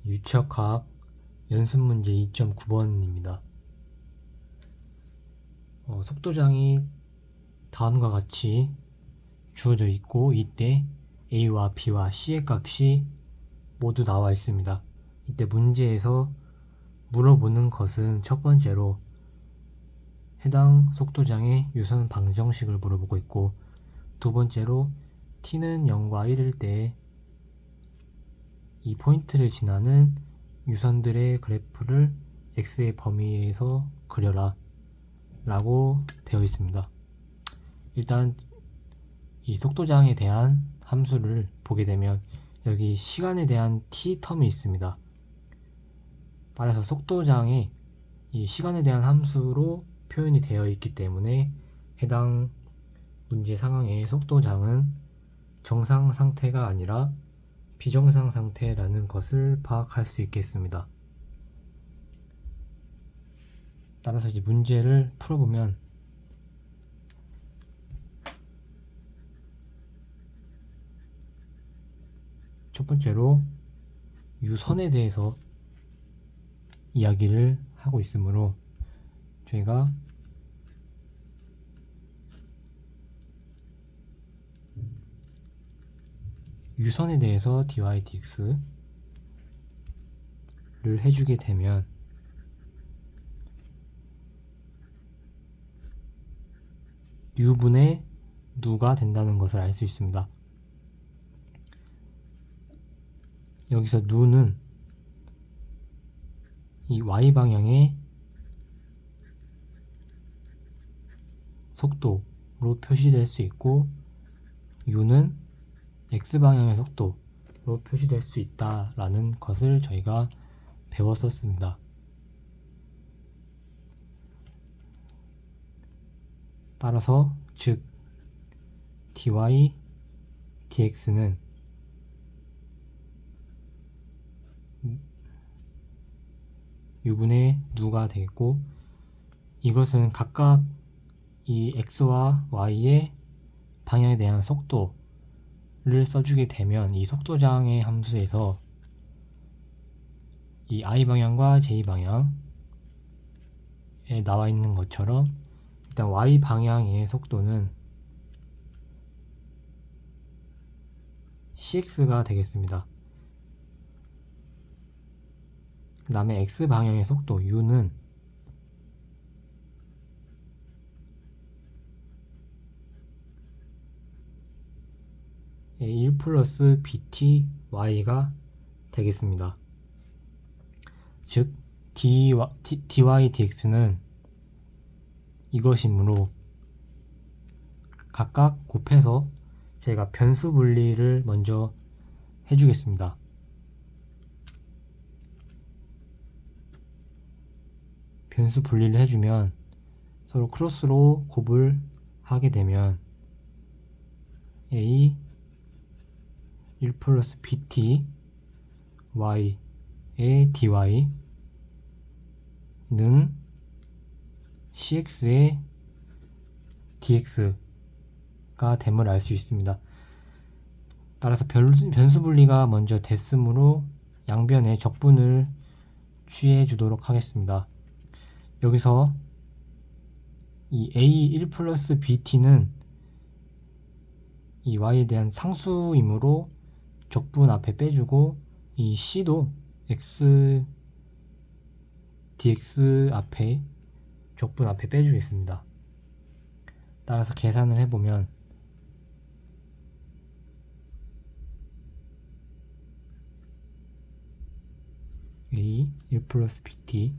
유척학 연습문제 2.9번입니다. 속도장이 다음과 같이 주어져 있고 이때 A와 B와 C의 값이 모두 나와 있습니다. 이때 문제에서 물어보는 것은 첫 번째로 해당 속도장의 유선 방정식을 물어보고 있고, 두 번째로 t는 0과 1일 때 이 포인트를 지나는 유선들의 그래프를 x의 범위에서 그려라 라고 되어 있습니다. 일단 이 속도장에 대한 함수를 보게 되면 여기 시간에 대한 t 텀이 있습니다. 따라서 속도장에 이 시간에 대한 함수로 표현이 되어 있기 때문에 해당 문제 상황의 속도장은 정상 상태가 아니라 비정상 상태라는 것을 파악할 수 있겠습니다. 따라서 이제 문제를 풀어보면 첫 번째로 유선에 대해서 이야기를 하고 있으므로 저희가 유선에 대해서 dy dx를 해주게 되면 u분의 누가 된다는 것을 알 수 있습니다. 여기서 누는 이 y방향의 속도로 표시될 수 있고 u는 x방향의 속도로 표시될 수 있다라는 것을 저희가 배웠었습니다. 따라서 즉 dy dx는 u분의 누가 되겠고, 이것은 각각 이 x와 y의 방향에 대한 속도를 써주게 되면 이 속도장의 함수에서 이 i방향과 j방향에 나와 있는 것처럼 일단 y방향의 속도는 cx가 되겠습니다. 그 다음에 x방향의 속도 u는 A1 플러스 bty가 되겠습니다. 즉 dy dx는 이것이므로 각각 곱해서 제가 변수 분리를 먼저 해주겠습니다. 변수 분리를 해주면 서로 크로스로 곱을 하게 되면 a 1 플러스 bt y의 dy는 cx의 dx가 됨을 알 수 있습니다. 따라서 변수 분리가 먼저 됐으므로 양변에 적분을 취해 주도록 하겠습니다. 여기서 이 a1 플러스 bt는 이 y에 대한 상수이므로 적분 앞에 빼주고, 이 c도 x dx 앞에 적분 앞에 빼주겠습니다. 따라서 계산을 해보면 a 1 플러스 bt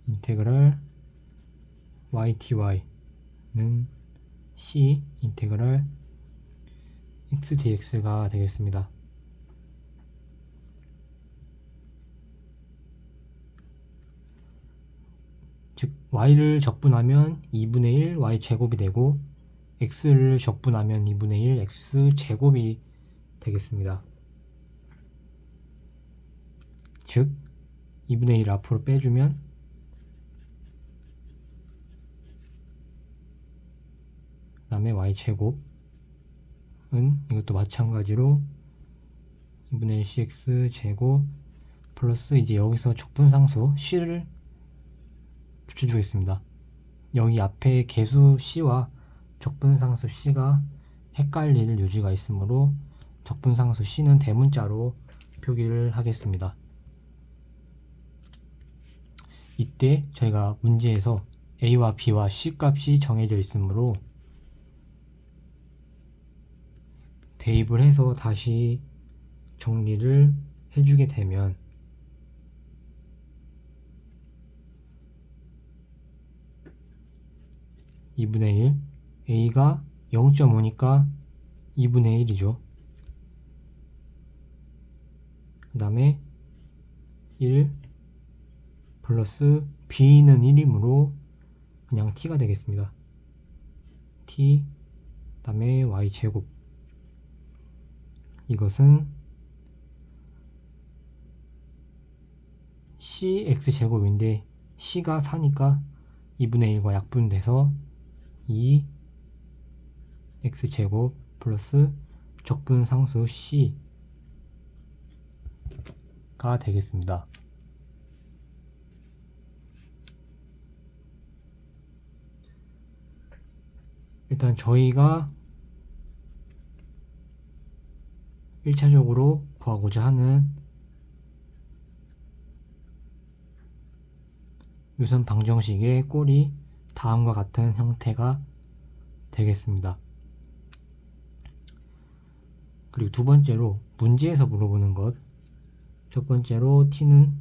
인테그랄 yty는 c 인테그랄 x dx가 되겠습니다. 즉 y를 적분하면 2분의 1 y제곱이 되고 x를 적분하면 2분의 1 x제곱이 되겠습니다. 즉 2분의 1 앞으로 빼주면 그 다음에 y제곱은 이것도 마찬가지로 2분의 1 cx 제곱 플러스 이제 여기서 적분상수 c를 붙여주겠습니다. 여기 앞에 개수 c와 적분상수 c가 헷갈릴 요지가 있으므로 적분상수 c는 대문자로 표기를 하겠습니다. 이때 저희가 문제에서 a와 b와 c 값이 정해져 있으므로 대입을 해서 다시 정리를 해주게 되면 (2분의 1) a가 0.5니까 2분의 1이죠. 그 다음에 1 플러스 b는 1이므로 그냥 t가 되겠습니다. t 그 다음에 y제곱, 이것은 cx제곱인데 c가 4니까 2분의 1과 약분돼서 2x제곱 플러스 적분상수 c가 되겠습니다. 일단 저희가 1차적으로 구하고자 하는 유선 방정식의 꼴이 다음과 같은 형태가 되겠습니다. 그리고 두 번째로 문제에서 물어보는 것, 첫 번째로 t는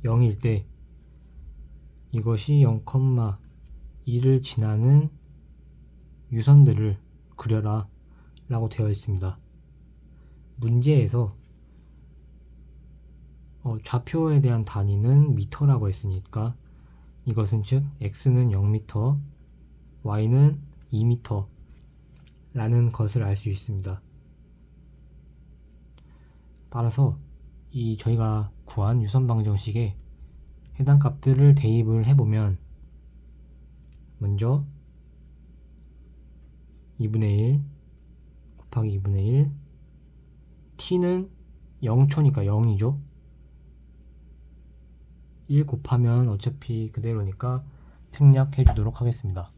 0일 때 이것이 0,2를 지나는 유선들을 그려라 라고 되어 있습니다. 문제에서 좌표에 대한 단위는 미터라고 했으니까 이것은 즉 x는 0m, y는 2m 라는 것을 알 수 있습니다. 따라서 이 저희가 구한 유선 방정식에 해당 값들을 대입을 해보면 먼저 2분의 1 곱하기 2분의 1 t는 0초니까 0이죠. 1 곱하면 어차피 그대로니까 생략해 주도록 하겠습니다.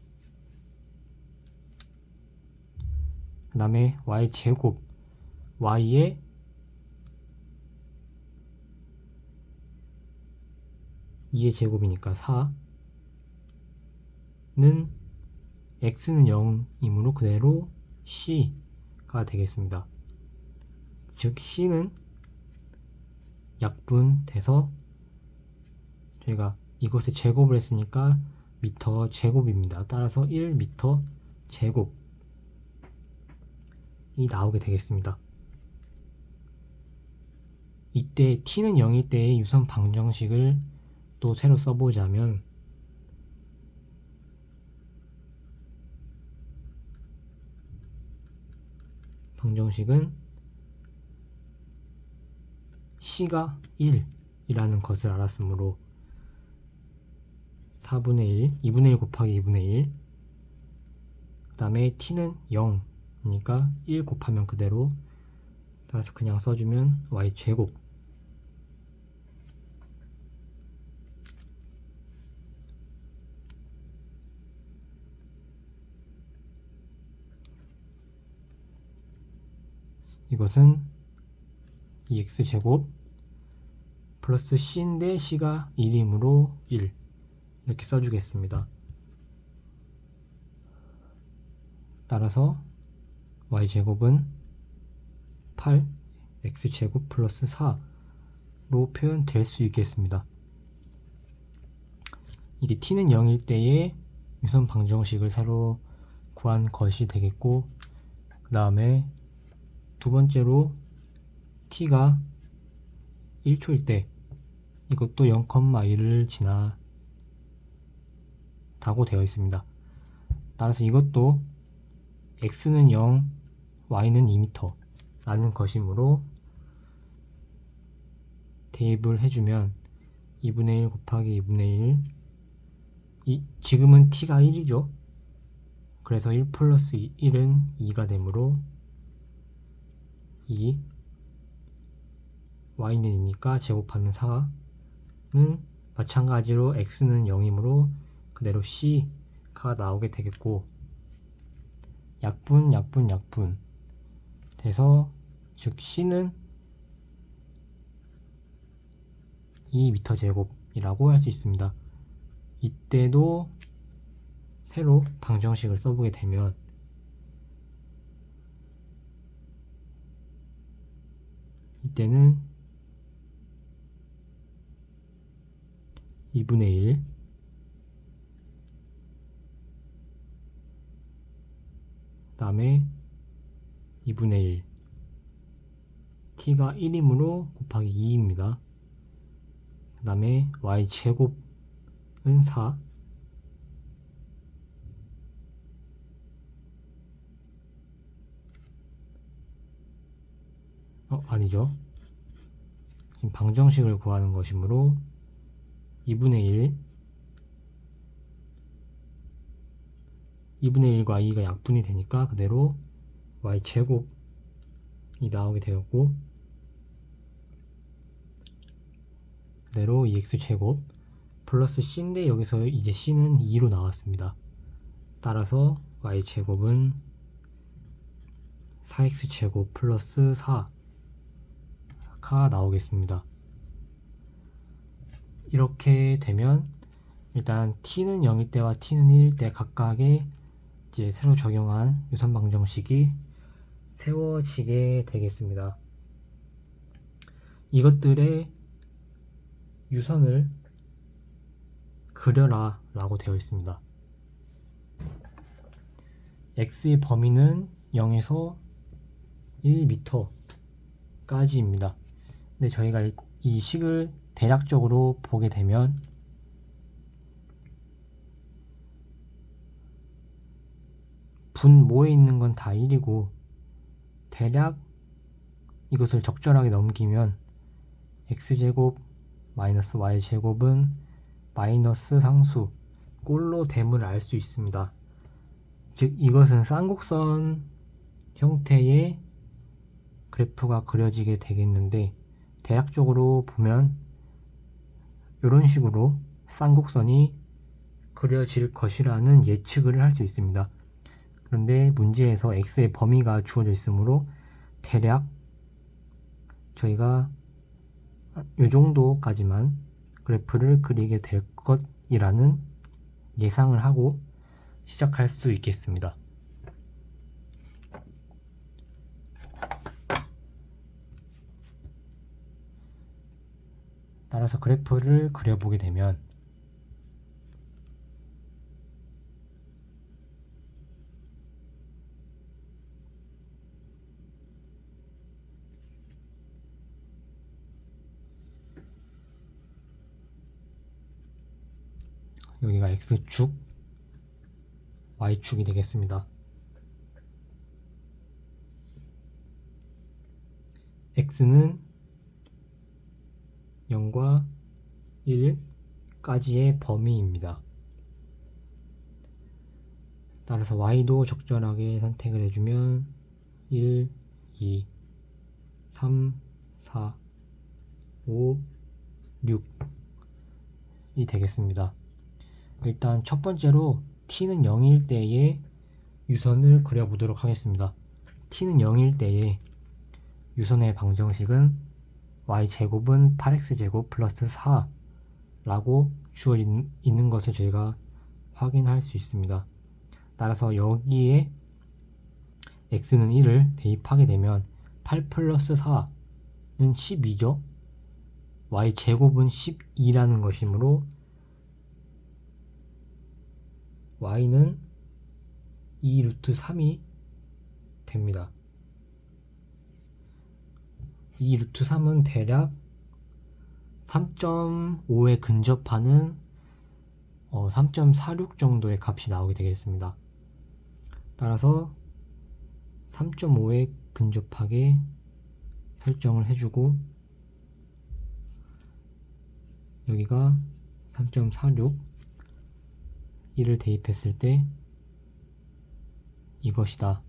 그 다음에 y제곱, y의 2의 제곱이니까 4는 x는 0이므로 그대로 c가 되겠습니다. 즉 c는 약분돼서 저희가 이것의 제곱을 했으니까 미터 제곱입니다. 따라서 1m 제곱이 나오게 되겠습니다. 이때 t는 0일 때의 유선 방정식을 또 새로 써보자면 방정식은 c가 1이라는 것을 알았으므로 4분의 1, 2분의 1 곱하기 2분의 1, 그 다음에 t는 0이니까 1 곱하면 그대로, 따라서 그냥 써주면 y제곱, 이것은 2x제곱 플러스 c인데 c가 1이므로 1 이렇게 써주겠습니다. 따라서 y제곱은 8 x제곱 플러스 4로 표현될 수 있겠습니다. 이게 t는 0일 때의 유선 방정식을 새로 구한 것이 되겠고, 그 다음에 두 번째로 t가 1초일 때 이것도 0,1을 지나다고 되어 있습니다. 따라서 이것도 x는 0, y는 2m 라는 것이므로 대입을 해주면 2분의 1 곱하기 2분의 1, 지금은 t가 1이죠. 그래서 1 플러스 1은 2가 되므로 2, y는 2니까 제곱하면 4는 마찬가지로 x는 0이므로 그대로 c가 나오게 되겠고, 약분 돼서 즉 c는 2m 제곱이라고 할 수 있습니다. 이때도 새로 방정식을 써보게 되면 이때는 2분의 1 다음에 2분의 1 t가 1이므로 곱하기 2입니다. 그 다음에 y제곱은 4 아니죠. 지금 방정식을 구하는 것이므로 2분의 1 2분의 1과 2가 약분이 되니까 그대로 y제곱이 나오게 되었고, 그대로 2x제곱 플러스 c인데 여기서 이제 c는 2로 나왔습니다. 따라서 y제곱은 4x제곱 플러스 4가 나오겠습니다. 이렇게 되면 일단 t는 0일 때와 t는 1일 때 각각의 이제 새로 적용한 유선 방정식이 세워지게 되겠습니다. 이것들의 유선을 그려라 라고 되어 있습니다. x의 범위는 0에서 1m 까지입니다. 근데 저희가 이 식을 대략적으로 보게 되면 분모에 있는 건 다 1이고 대략 이것을 적절하게 넘기면 x제곱 마이너스 y제곱은 마이너스 상수 꼴로 됨을 알 수 있습니다. 즉 이것은 쌍곡선 형태의 그래프가 그려지게 되겠는데, 대략적으로 보면 이런 식으로 쌍곡선이 그려질 것이라는 예측을 할 수 있습니다. 그런데 문제에서 x의 범위가 주어져 있으므로 대략 저희가 이 정도까지만 그래프를 그리게 될 것이라는 예상을 하고 시작할 수 있겠습니다. 따라서 그래프를 그려보게 되면 여기가 x축, y축이 되겠습니다. x는 0과 1까지의 범위입니다. 따라서 y도 적절하게 선택을 해주면 1, 2, 3, 4, 5, 6이 되겠습니다. 일단 첫 번째로 t는 0일 때의 유선을 그려보도록 하겠습니다. t는 0일 때의 유선의 방정식은 y제곱은 8x제곱 플러스 4라고 주어져 있는 것을 저희가 확인할 수 있습니다. 따라서 여기에 x는 1을 대입하게 되면 8 플러스 4는 12죠. y제곱은 12라는 것이므로 y는 2 루트 3이 됩니다. 2 루트 3은 대략 3.5에 근접하는 3.46 정도의 값이 나오게 되겠습니다. 따라서 3.5에 근접하게 설정을 해주고 여기가 3.46 1을 대입했을 때 이것이다,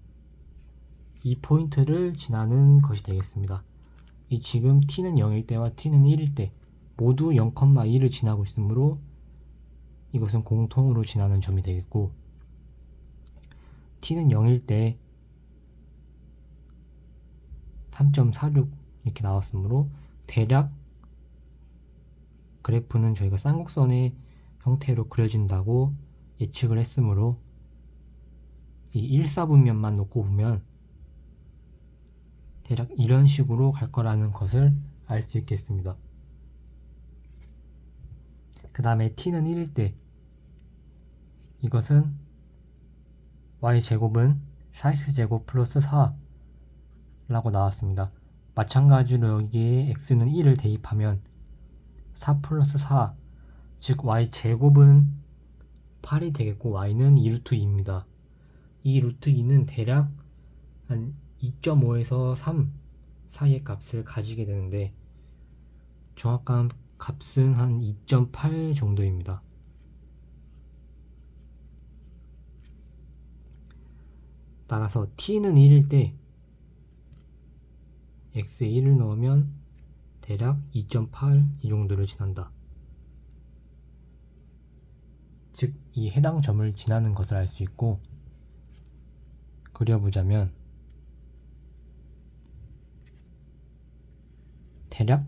이 포인트를 지나는 것이 되겠습니다. 이 지금 t는 0일 때와 t는 1일 때 모두 0,2를 지나고 있으므로 이것은 공통으로 지나는 점이 되겠고, t는 0일 때 3.46 이렇게 나왔으므로 대략 그래프는 저희가 쌍곡선의 형태로 그려진다고 예측을 했으므로 이 1사분면만 놓고 보면 대략 이런 식으로 갈 거라는 것을 알 수 있겠습니다. 그 다음에 t는 1일 때 이것은 y제곱은 4x제곱 플러스 4라고 나왔습니다. 마찬가지로 여기에 x는 1을 대입하면 4 플러스 4, 즉 y제곱은 8이 되겠고 y는 2루트 2입니다. 이 루트 2는 대략 한 2.5에서 3 사이의 값을 가지게 되는데 정확한 값은 한 2.8 정도입니다. 따라서 t는 1일 때 x에 1을 넣으면 대략 2.8 이 정도를 지난다. 즉 이 해당 점을 지나는 것을 알 수 있고, 그려보자면 대략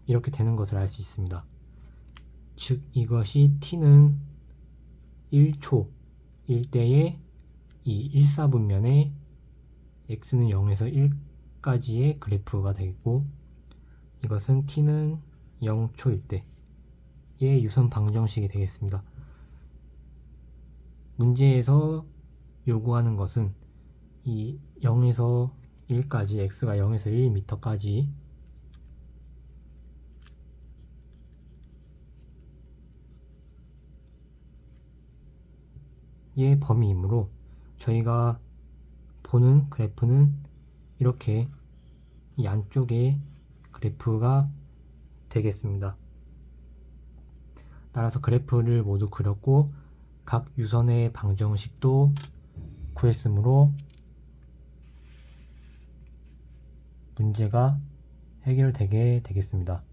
이렇게 되는 것을 알 수 있습니다. 즉 이것이 t는 1초일 때의 이 1사분면에 x는 0에서 1까지의 그래프가 되겠고, 이것은 t는 0초일 때의 유선 방정식이 되겠습니다. 문제에서 요구하는 것은 이 0에서 1까지, x가 0에서 1m까지 의 범위이므로 저희가 보는 그래프는 이렇게 이 안쪽에 그래프가 되겠습니다. 따라서 그래프를 모두 그렸고 각 유선의 방정식도 구했으므로 문제가 해결되게 되겠습니다.